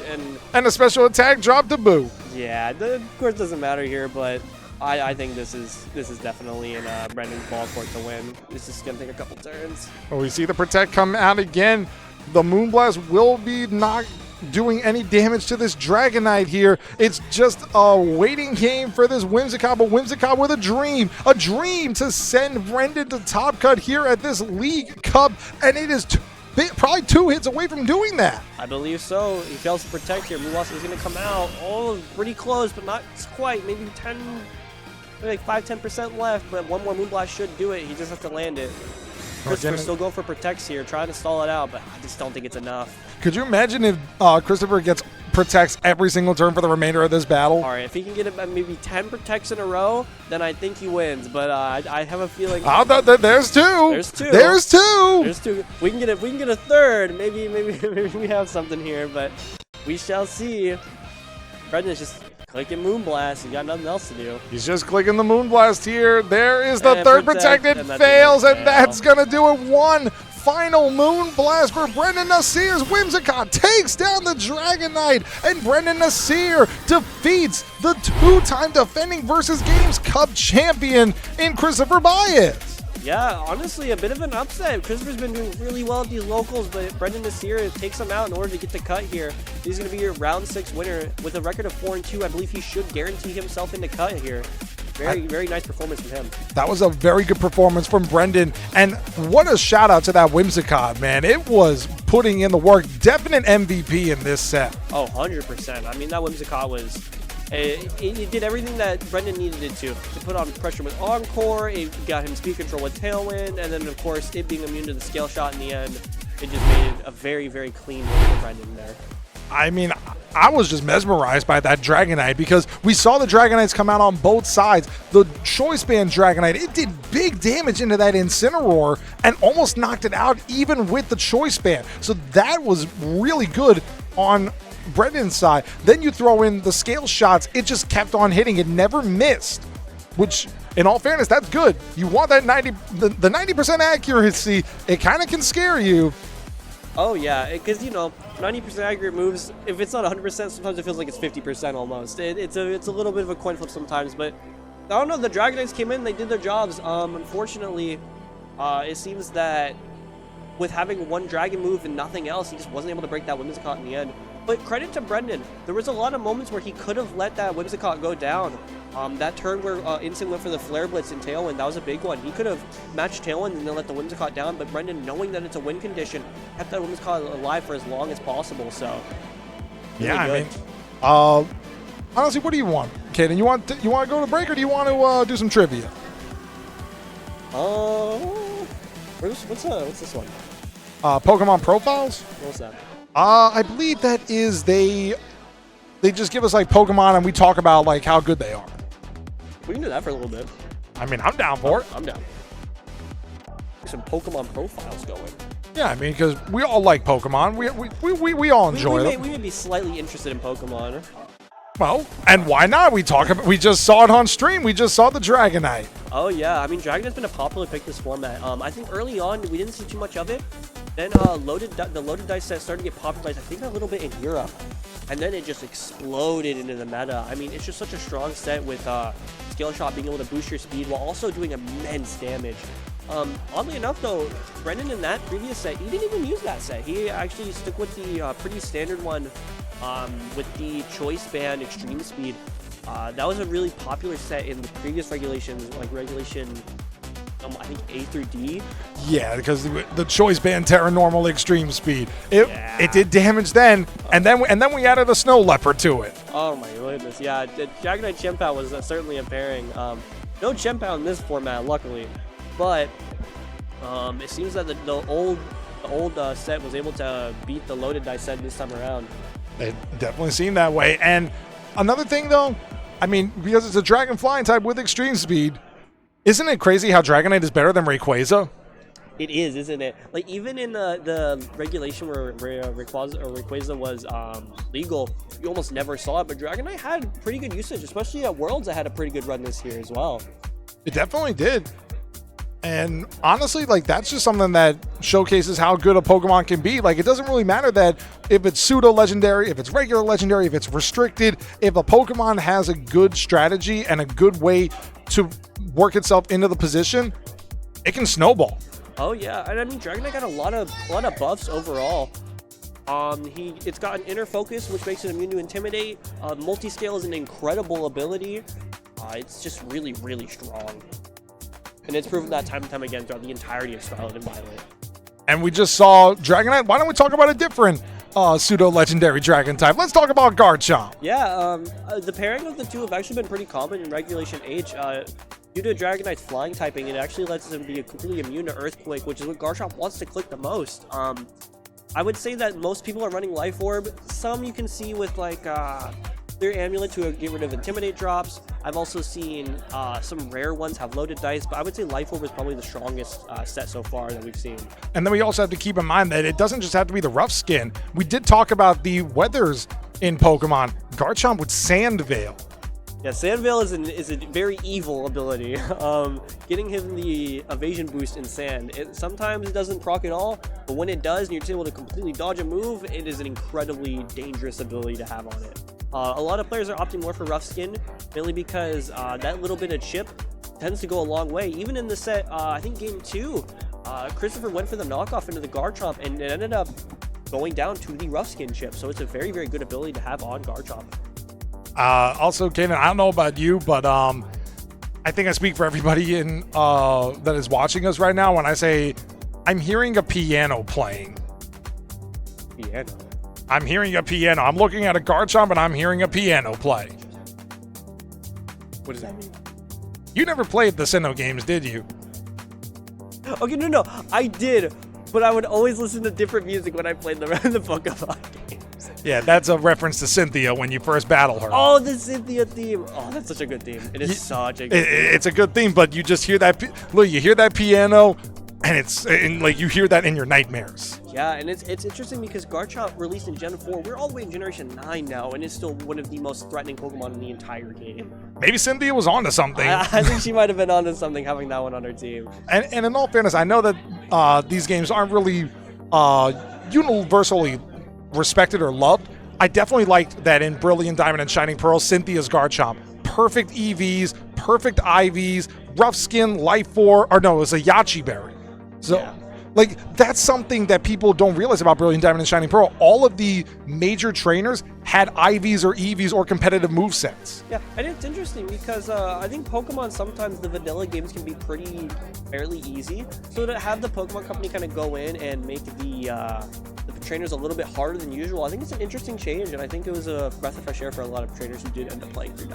[SPEAKER 1] And a special attack drop to Boo.
[SPEAKER 2] Yeah, of course it doesn't matter here, but I think this is definitely in Brendan's ball court to win. It's just going to take a couple turns.
[SPEAKER 1] Well, we see the Protect come out again. The Moonblast will be not doing any damage to this Dragonite here. It's just a waiting game for this Whimsicott, but Whimsicott with a dream to send Brendan to top cut here at this League Cup, and it is probably 2 hits away from doing that.
[SPEAKER 2] I believe so. He fails to protect here. Moonblast is going to come out. Oh, pretty close, but not quite. Maybe 10, maybe like 5-10% left, but one more Moonblast should do it. He just has to land it. Christopher's still going for protects here, trying to stall it out, but I just don't think it's enough.
[SPEAKER 1] Could you imagine if Christopher gets protects every single turn for the remainder of this battle?
[SPEAKER 2] All right, if he can get maybe 10 protects in a row, then I think he wins. But I have a feeling.
[SPEAKER 1] There's two.
[SPEAKER 2] There's two. We can get a third. Maybe we have something here, but we shall see. Brendan's just clicking Moonblast. He got nothing else to do.
[SPEAKER 1] He's just clicking the Moonblast here. There is the third protect. It
[SPEAKER 2] and
[SPEAKER 1] fails, and that's going to do it. One final Moonblast for Brendan Nasir's Whimsicott takes down the Dragonite, and Brendan Nasir defeats the 2-time defending Versus Games Cup champion in Christopher Baez.
[SPEAKER 2] Yeah, honestly, a bit of an upset. Christopher's been doing really well at these locals, but Brendan Nasir takes him out in order to get the cut here. He's going to be your round 6 winner with a record of 4-2. I believe he should guarantee himself in the cut here. Very nice performance from him. That
[SPEAKER 1] was a very good performance from Brendan, and what a shout out to that Whimsicott, man. It was putting in the work. Definite MVP in this set.
[SPEAKER 2] Oh, 100%. I mean, that Whimsicott was... It did everything that Brendan needed it to put on pressure with Encore. It got him speed control with Tailwind, and then, of course, it being immune to the scale shot in the end. It just made it a very clean win for Brendan there.
[SPEAKER 1] I mean, I was just mesmerized by that Dragonite because we saw the Dragonites come out on both sides. The Choice Band Dragonite, it did big damage into that Incineroar and almost knocked it out even with the Choice Band. So that was really good on Brendan's side. Then you throw in the scale shots, it just kept on hitting. It never missed, which in all fairness, that's good. You want that 90% accuracy. It kind of can scare you.
[SPEAKER 2] Oh yeah, because 90% accurate moves, if it's not 100%, sometimes it feels like it's 50% almost. It's a little bit of a coin flip sometimes, but I don't know, the Dragonites came in, they did their jobs. Unfortunately, it seems that with having one Dragon move and nothing else, he just wasn't able to break that Whimsicott in the end. But credit to Brendan, there was a lot of moments where he could have let that Whimsicott go down. That turn where Instant went for the Flare Blitz and Tailwind, that was a big one. He could have matched Tailwind and then let the Whimsicott down, but Brendan, knowing that it's a win condition, kept that Whimsicott alive for as long as possible, so... Really
[SPEAKER 1] yeah,
[SPEAKER 2] good.
[SPEAKER 1] I mean, honestly, what do you want, Kaden? You want to go to break, or do you want to do some trivia?
[SPEAKER 2] What's this one?
[SPEAKER 1] Pokemon Profiles?
[SPEAKER 2] What's that?
[SPEAKER 1] I believe that is they just give us like Pokemon and we talk about like how good they are.
[SPEAKER 2] We can do that for a little bit.
[SPEAKER 1] I mean, I'm down for it.
[SPEAKER 2] I'm down. Some Pokemon Profiles going.
[SPEAKER 1] Yeah, I mean, because we all like Pokemon. We all enjoy them.
[SPEAKER 2] We may be slightly interested in Pokemon.
[SPEAKER 1] Well, and why not? We just saw it on stream. We just saw the Dragonite.
[SPEAKER 2] Oh yeah, I mean, Dragonite's been a popular pick this format. I think early on we didn't see too much of it. Then the loaded dice set started to get popularized, I think a little bit in Europe. And then it just exploded into the meta. I mean, it's just such a strong set with Scale Shot being able to boost your speed while also doing immense damage. Oddly enough, though, Brendan in that previous set, he didn't even use that set. He actually stuck with the pretty standard one with the Choice Band Extreme Speed. That was a really popular set in the previous regulations, like Regulation, I think A through D.
[SPEAKER 1] Yeah, because the Choice Band Terra Normal Extreme Speed. It did damage then, and then we added a Snow Leopard to it.
[SPEAKER 2] Oh my goodness, yeah. Dragonite Chien-Pao was certainly a pairing. No Chien-Pao in this format, luckily, but it seems that the old set was able to beat the loaded dice set this time around.
[SPEAKER 1] It definitely seemed that way. And another thing, though, I mean, because it's a Dragon Flying type with Extreme Speed, isn't it crazy how Dragonite is better than Rayquaza?
[SPEAKER 2] It is, isn't it? Like, even in the regulation where Rayquaza was legal, you almost never saw it, but Dragonite had pretty good usage, especially at Worlds that had a pretty good run this year as well.
[SPEAKER 1] It definitely did. And honestly, like, that's just something that showcases how good a Pokemon can be. Like, it doesn't really matter that if it's pseudo legendary, if it's regular legendary, if it's restricted, if a Pokemon has a good strategy and a good way to work itself into the position, it can snowball.
[SPEAKER 2] Oh yeah, and I mean Dragonite got a lot of buffs overall. It's got an inner focus, which makes it immune to intimidate. Multi-scale is an incredible ability. It's just really, really strong. And it's proven that time and time again throughout the entirety of Scarlet and Violet.
[SPEAKER 1] And we just saw Dragonite. Why don't we talk about a different pseudo-legendary dragon type? Let's talk about Garchomp.
[SPEAKER 2] Yeah, the pairing of the two have actually been pretty common in Regulation H. Due to Dragonite's flying typing, it actually lets them be completely immune to Earthquake, which is what Garchomp wants to click the most. I would say that most people are running Life Orb. Some you can see with like their amulet to get rid of Intimidate drops. I've also seen some rare ones have loaded dice, but I would say Life Orb is probably the strongest set so far that we've seen. And
[SPEAKER 1] then we also have to keep in mind that it doesn't just have to be the rough skin. We did talk about the weathers in Pokemon. Garchomp with Sand Veil.
[SPEAKER 2] Yeah, Sand Veil is a very evil ability. Getting him the evasion boost in Sand, sometimes it doesn't proc at all, but when it does and you're able to completely dodge a move, it is an incredibly dangerous ability to have on it. A lot of players are opting more for Rough Skin, mainly because that little bit of chip tends to go a long way. Even in the set, I think Game 2, Christopher went for the knockoff into the Garchomp, and it ended up going down to the Rough Skin chip, so it's a very, very good ability to have on Garchomp.
[SPEAKER 1] Also, Kaden, I don't know about you, but I think I speak for everybody in that is watching us right now when I say I'm hearing a piano playing.
[SPEAKER 2] Piano?
[SPEAKER 1] I'm hearing a piano. I'm looking at a Garchomp and I'm hearing a piano play.
[SPEAKER 2] What does that mean?
[SPEAKER 1] You never played the Sinnoh games, did you?
[SPEAKER 2] Okay, no, I did, but I would always listen to different music when I played the Pokemon games.
[SPEAKER 1] Yeah, that's a reference to Cynthia when you first battle her.
[SPEAKER 2] Oh, the Cynthia theme. Oh, that's such a good theme. It is such a good theme.
[SPEAKER 1] It's a good theme, but you just hear that. Look, you hear that piano, and like you hear that in your nightmares.
[SPEAKER 2] Yeah, and it's interesting because Garchomp released in Gen 4. We're all the way in Generation 9 now, and it's still one of the most threatening Pokemon in the entire game.
[SPEAKER 1] Maybe Cynthia was onto something.
[SPEAKER 2] I think she might have been onto something having that one on her team.
[SPEAKER 1] And in all fairness, I know that these games aren't really universally respected or loved. I definitely liked that in Brilliant Diamond and Shining Pearl, Cynthia's Garchomp. Perfect EVs, perfect IVs, rough skin, life orb, or no, it was a Yachi Berry. So, yeah. Like, that's something that people don't realize about Brilliant Diamond and Shining Pearl. All of the major trainers had IVs or EVs or competitive movesets.
[SPEAKER 2] Yeah, and it's interesting because I think Pokemon, sometimes the vanilla games can be fairly easy. So to have the Pokemon Company kind of go in and make the trainers a little bit harder than usual, I think it's an interesting change, and I think it was a breath of fresh air for a lot of trainers who did end up playing through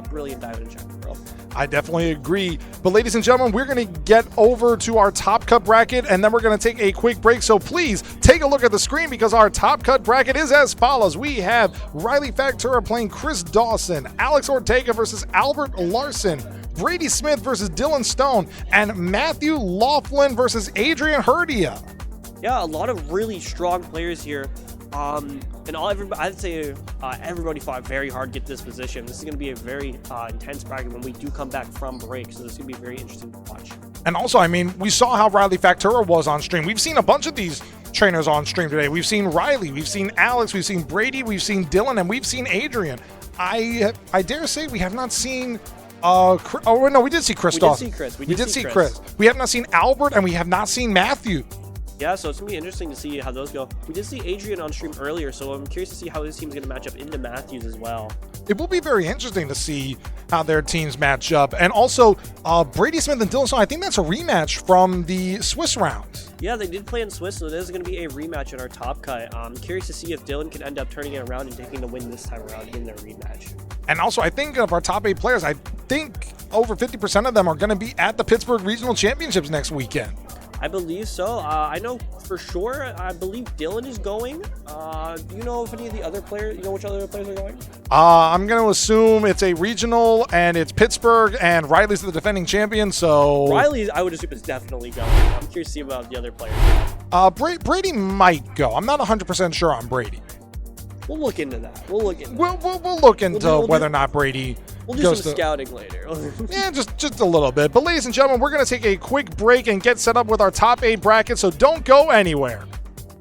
[SPEAKER 2] Brilliant Diamond and Shining Pearl.
[SPEAKER 1] I definitely agree. But ladies and gentlemen, we're going to get over to our Top Cut bracket, and then we're going to take a quick break. So please take a look at the screen because our Top Cut bracket is as follows. We have Riley Factura playing Chris Dawson, Alex Ortega versus Albert Larson, Brady Smith versus Dylan Stone, and Matthew Laughlin versus Adrian Herdia.
[SPEAKER 2] Yeah, a lot of really strong players here. I'd say everybody fought very hard to get this position. This is going to be a very intense bracket when we do come back from break, so this is going to be very interesting to watch.
[SPEAKER 1] And also, I mean, we saw how Riley Factura was on stream. We've seen a bunch of these trainers on stream today. We've seen Riley, we've seen Alex, we've seen Brady, we've seen Dylan, and we've seen Adrian. I dare say we have not seen we did see Chris Dawson. We did see Chris. We have not seen Albert, and we have not seen Matthew.
[SPEAKER 2] Yeah, so it's going to be interesting to see how those go. We did see Adrian on stream earlier, so I'm curious to see how his team's going to match up into Matthews as well.
[SPEAKER 1] It will be very interesting to see how their teams match up. And also, Brady Smith and Dylan Stone, I think that's a rematch from the Swiss rounds.
[SPEAKER 2] Yeah, they did play in Swiss, so this is going to be a rematch in our Top Cut. I'm curious to see if Dylan can end up turning it around and taking the win this time around in their rematch.
[SPEAKER 1] And also, I think of our top 8 players, I think over 50% of them are going to be at the Pittsburgh Regional Championships next weekend.
[SPEAKER 2] I believe so. I know for sure. I believe Dylan is going. Do you know if any of the other players, which other players are going?
[SPEAKER 1] I'm going to assume it's a regional and it's Pittsburgh, and Riley's the defending champion, so...
[SPEAKER 2] Riley, I would assume, is definitely going. I'm curious to see about the other players.
[SPEAKER 1] Brady might go. I'm not 100% sure on Brady.
[SPEAKER 2] We'll look into that. We'll look into
[SPEAKER 1] We'll look into whether or not Brady
[SPEAKER 2] We'll do
[SPEAKER 1] goes
[SPEAKER 2] some
[SPEAKER 1] to-
[SPEAKER 2] scouting later.
[SPEAKER 1] Yeah, just a little bit. But ladies and gentlemen, we're going to take a quick break and get set up with our top 8 bracket, so don't go anywhere.